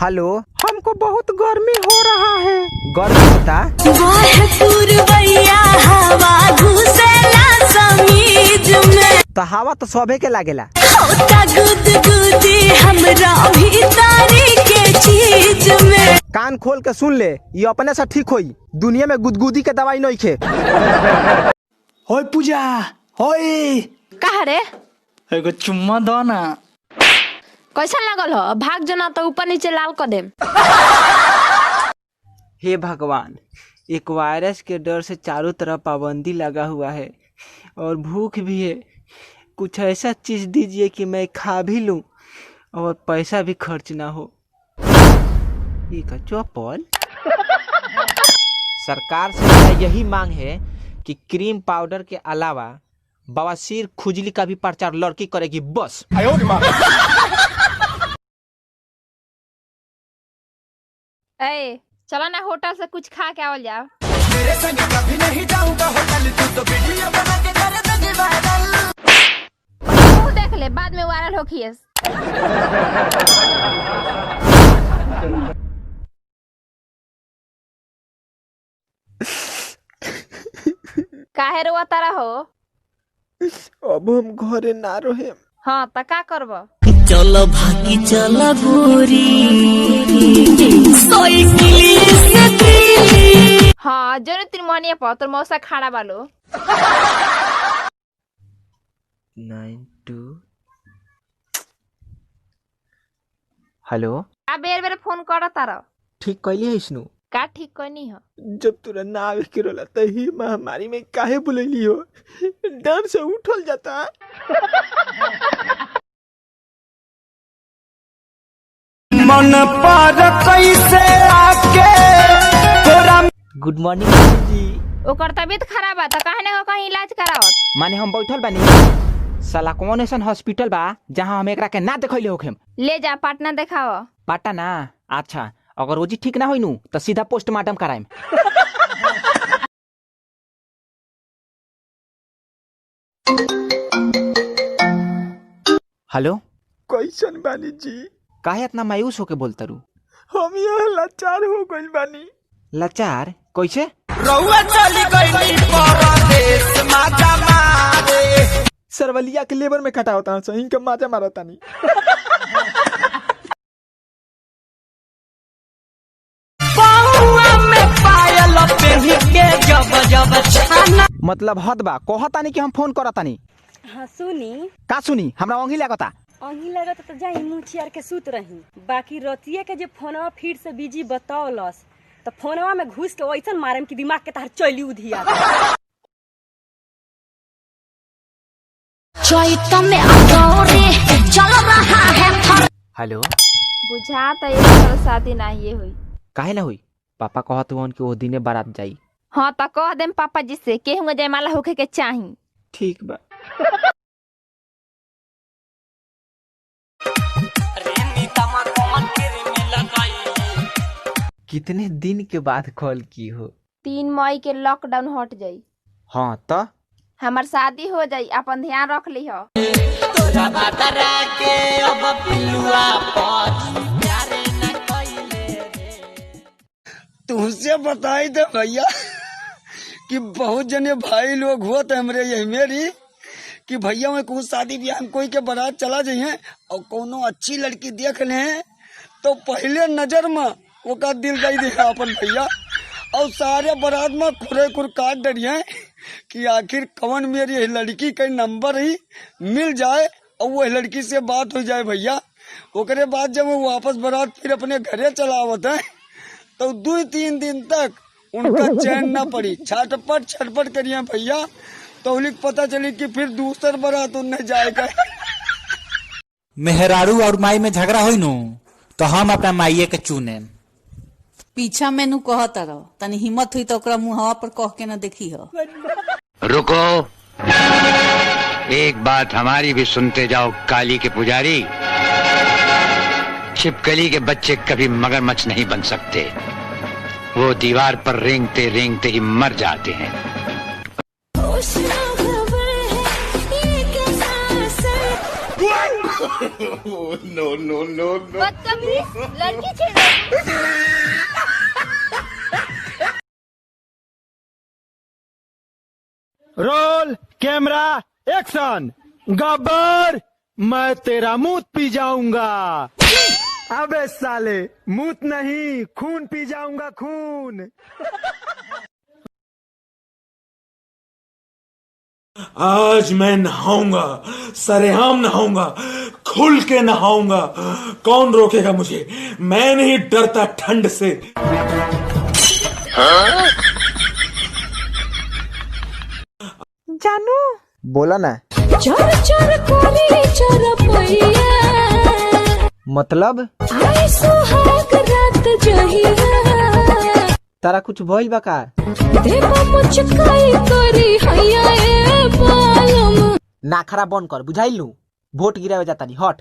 Hello, हमको बहुत गर्मी हो रहा है। गर्मी होता तो हवा तो सबे के लागेला। कान खोल के सुन ले, ये अपने से ठीक होई। दुनिया में गुदगुदी के दवाई नहीं खे। होय पूजा, होय कहा रे? एगो चुम्मा दो ना। कैसा लगल हो? भाग जना तो ऊपर नीचे लाल कर देम। हे भगवान, एक वायरस के डर से चारों तरफ पाबंदी लगा हुआ है और भूख भी है। कुछ ऐसा चीज दीजिए कि मैं खा भी लूं और पैसा भी खर्च ना हो। एक चौपल। सरकार से मेरा यही मांग है कि क्रीम पाउडर के अलावा बवासीर खुजली का भी प्रचार लड़की करेगी बस। ए, चलो ना होटल से कुछ खा के आवल जाओ। मेरे संग कभी नहीं जाऊंगा होटल, तू तो वीडियो बना के कर देगी वायरल। तू देख ले, बाद में वायरल होखियस। काहे रोवा तारा हो? अब हम घरे ना रहे। हाँ त का करब? चलो भागी चलो गोरी। हाँ जरूर तीन मोहनिया पर तोर मौसा खाड़ा बालो। 92 हेलो, आ बेर बेर फोन कर तारा। ठीक कैली है इसनु? का ठीक करनी हो? जब तुरा ना आवे के रोला त ही महामारी में काहे बुलैली हो? डर से उठल जाता। मन पर कैसे आके गुड मॉर्निंग जी। ओकर तबीयत खराब बा त काहे ना कहीं इलाज करावत। माने हम बैठल बानी। साला कौन ऐसन हॉस्पिटल बा जहां हम एकरा के ना देखैले होखेम? ले जा पटना देखाओ। पटना? अच्छा, अगर रोजी ठीक ना होई नु तो सीधा पोस्टमार्टम कराएम। हेलो, कैसन बानी जी? काहे इतना मायूस होके बोलता रू? हम यहाँ लाचार हो गइल बानी। लाचार कैसे? रउआ चली गई परदेश माजा मारे। सरवलिया के लेबर में खटा होता है, इनके माजा मारता नहीं। मतलब हद बा, कहतानी कि हम फोन करतानी। हाँ सुनी। का सुनी? हमरा ओंगी लागता। अही लगत तो जाई मुँह चियार के सूत रही। बाकी रतिये के जे फोनवा फिर से बिजी बतावलस तो फोनवा में घुस के वैसन मारम कि दिमाग के तार चली उधिया। हेलो, बुझा त एक साल शादी ना ये हुई। काहे ना हुई? पापा कहत हुन कि ओ दिने बारात जाई। हाँ त कह देम पापा जी से के हुआ जयमाला होखे के चाही। ठीक बा। कितने दिन के बाद कॉल की हो? 3 मई के लॉकडाउन हट जाई। हाँ तो हमार शादी हो जाई, अपन ध्यान रख ली हो। तुमसे बताई दे भैया कि बहुत जने भाई लोग होते हमरे यही मेरी कि भैया में कुछ शादी ब्याह में कोई के बारात चला जाइए और कोनो अच्छी लड़की देख ले तो पहले नजर में ओका दिल गई दे अपन भैया और सारे बारात में खुरे खुर काट डरिए कि आखिर कौन मेरी लड़की का नंबर ही मिल जाए और वो लड़की से बात हो जाए भैया। ओकरे बाद जब वो वापस बारात फिर अपने घरे चलावत है तो 2-3 दिन तक उनका चैन ना पड़ी, छटपट छटपट करिए भैया। तो पता चली कि फिर दूसर बारात उन्हें जाएगा। मेहरारू और माई में झगड़ा हुई नु तो हम अपना माइये के चुने। पीछा मेनू कहत रहो, तनी हिम्मत हुई तो ओकरा मुंहवा पर कह के न देखी हो। रुको, एक बात हमारी भी सुनते जाओ काली के पुजारी। छिपकली के बच्चे कभी मगरमच्छ नहीं बन सकते, वो दीवार पर रेंगते रेंगते ही मर जाते हैं। बदतमीज लड़की छेड़ रोल कैमरा एक्शन। गब्बर मैं तेरा मूत पी जाऊंगा। अबे साले मूत नहीं खून पी जाऊंगा, खून। आज मैं नहाऊंगा, सरेआम नहाऊंगा, खुल के नहाऊंगा। कौन रोकेगा मुझे? मैं नहीं डरता ठंड से। जानू बोला ना। चर चर कोरी चर पैया मतलब आई सुहाग रात जहिया तारा कुछ भइल बा का? देवा मुचकाई करी हैया ए बालम नाखरा बंद कर, बुझाइलू? वोट गिरावे जाता नहीं, हट।